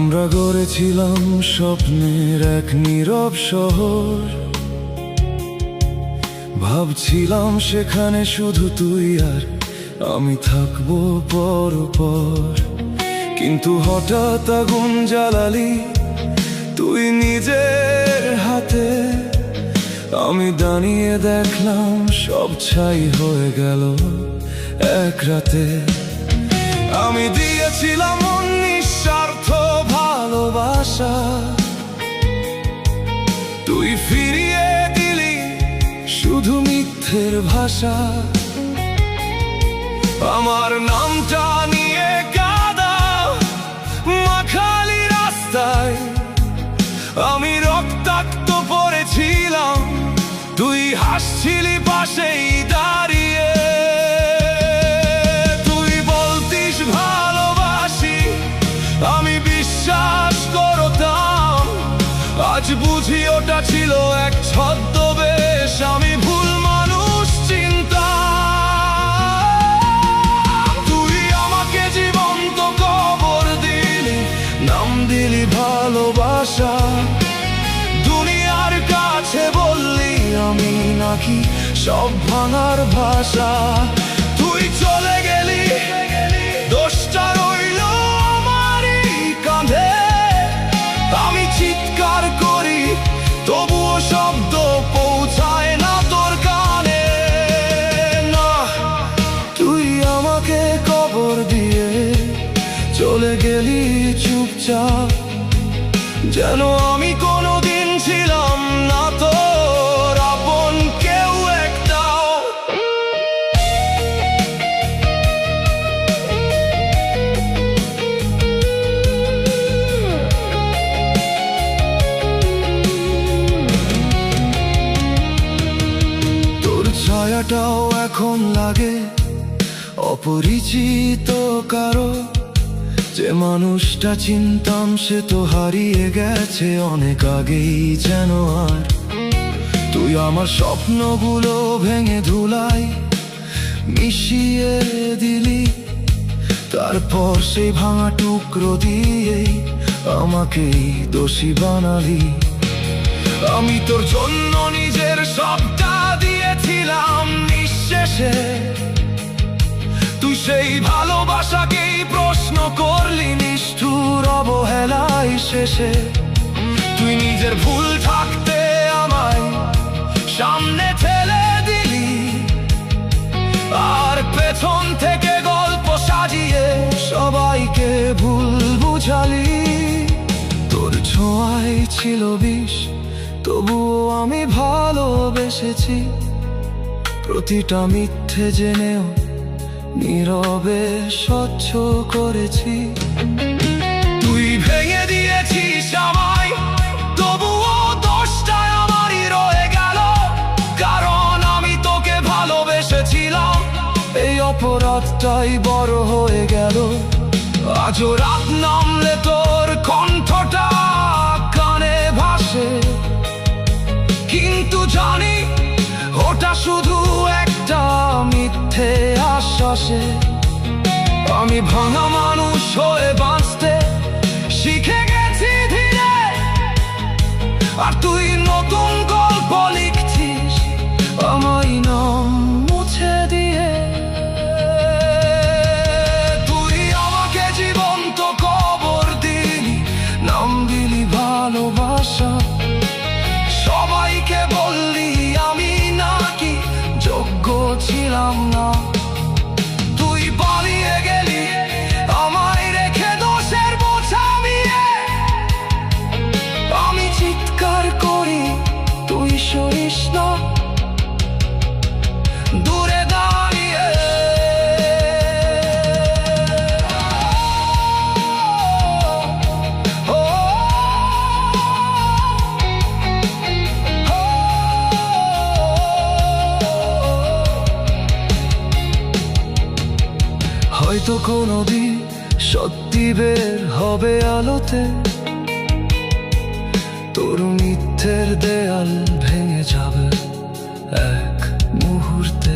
আমরা গড়েছিলাম স্বপ্নের এক নীরব শহর, ভাবছিলাম সেখানে শুধু তুই আর আমি থাকবো পরপর। কিন্তু হঠাৎ আগুন জ্বালালি তুই নিজের হাতে, আমি দাঁড়িয়ে দেখলাম সব ছাই হয়ে গেল এক রাতে। আমি দিয়েছিলাম নিঃস্বার্থ ভালোবাসা, তুই ফিরিয়ে দিলি শুধু মিথ্যের ভাষা। আমার নামটা নিয়ে কাদা মাখালি রাস্তায়, আমি রক্তাক্ত পড়েছিলাম, তুই হাসছিলি পাশেই দাঁড়িয়ে। তুই বলতিস ভালোবাসি, আমি বিশ্বাস করতাম, আজ বুঝি ওটা ছিল এক ছদ্মবেশ। আমি ভুল মানুষ চিন্তাম, তুই আমাকে জীবন্ত কবর দিলি, নাম দিলি ভালোবাসা। দুনিয়ার কাছে বললি আমি নাকি সব ভাঙার ভাষা। তুই চলে গেলি, দোষটা রইল আমারই কাঁধে। আমি চিৎকার করি তবুও শব্দ পৌঁছায় না তোর কানে। না, তুই আমাকে কবর দিয়ে চলে গেলি চুপচাপ, যেন আমি কোনোদিন ছিলাম না তোর আপন কেউ একটাও। তোর ছায়াটাও এখন লাগে অপরিচিত কারো, যে মানুষটা চিনতাম সে তো হারিয়ে গেছে অনেক আগেই যেন। আর তুই আমার স্বপ্নগুলো ভেঙে ধুলাই মিশিয়ে দিলি, তারপর সেই ভাঙা টুকরো দিয়েই আমাকেই দোষী বানালি। আমি তোর জন্য নিজের সবটা দিয়েছিলাম নিঃশেষে, তুই সেই ভালোবাসাকেই প্রশ্ন করলি নিষ্ঠুর অবহেলায় শেষে। তুই নিজের ভুল থাকতে আমায় সামনে ঠেলে দিলি, আর পেছন থেকে গল্প সাজিয়ে সবাইকে ভুল বুঝালি। তোর ছোঁয়ায় ছিল বিষ, তবুও আমি ভালোবেসেছি। প্রতিটা মিথ্যে জেনেও নীরবে সহ্য করেছি। তুই ভেঙে দিয়েছিস আমায়, তবুও দোষটা আমারই রয়ে গেল, কারণ আমি তোকে ভালোবেসেছিলাম। এই অপরাধটাই বড় হয়ে গেল। আজও রাত নামলে তোর কণ্ঠটা কানে ভাসে, কিন্তু জানি ওটা শুধু একটা মিথ্যে আশ্বাসে। আমি ভাঙা মানুষ হয়ে বাঁচতে শিখে গেছি ধীরে, আর তুই নতুন গল্প লিখছিস আমায় নাম মুছে দিয়ে। তুই আমাকে জীবন্ত কবর দিলি, নাম দিলি ভালোবাসা। সবাইকে বললি আমি নাকি যোগ্য ছিলাম না। তুই পালিয়ে গেলি আমায় রেখে দোষের বোঝা নিয়ে। আমি চিৎকার করি তুই সরিস না, দূরে দাঁড়িয়ে। ও নদী সত্যি বের হবে আলোতে, তোর মিথ্যের দেয়াল ভেঙে যাবে এক মুহূর্তে।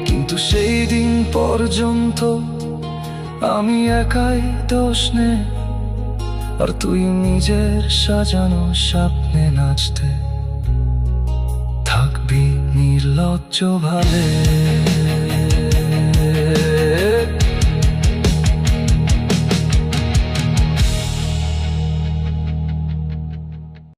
কিন্তু সেই দিন পর্যন্ত আমি একাই দোষ নে, আর তুই নিজের সাজানো স্বপ্নে নাচতে থাকবি নির্লজ্জ ভাবে।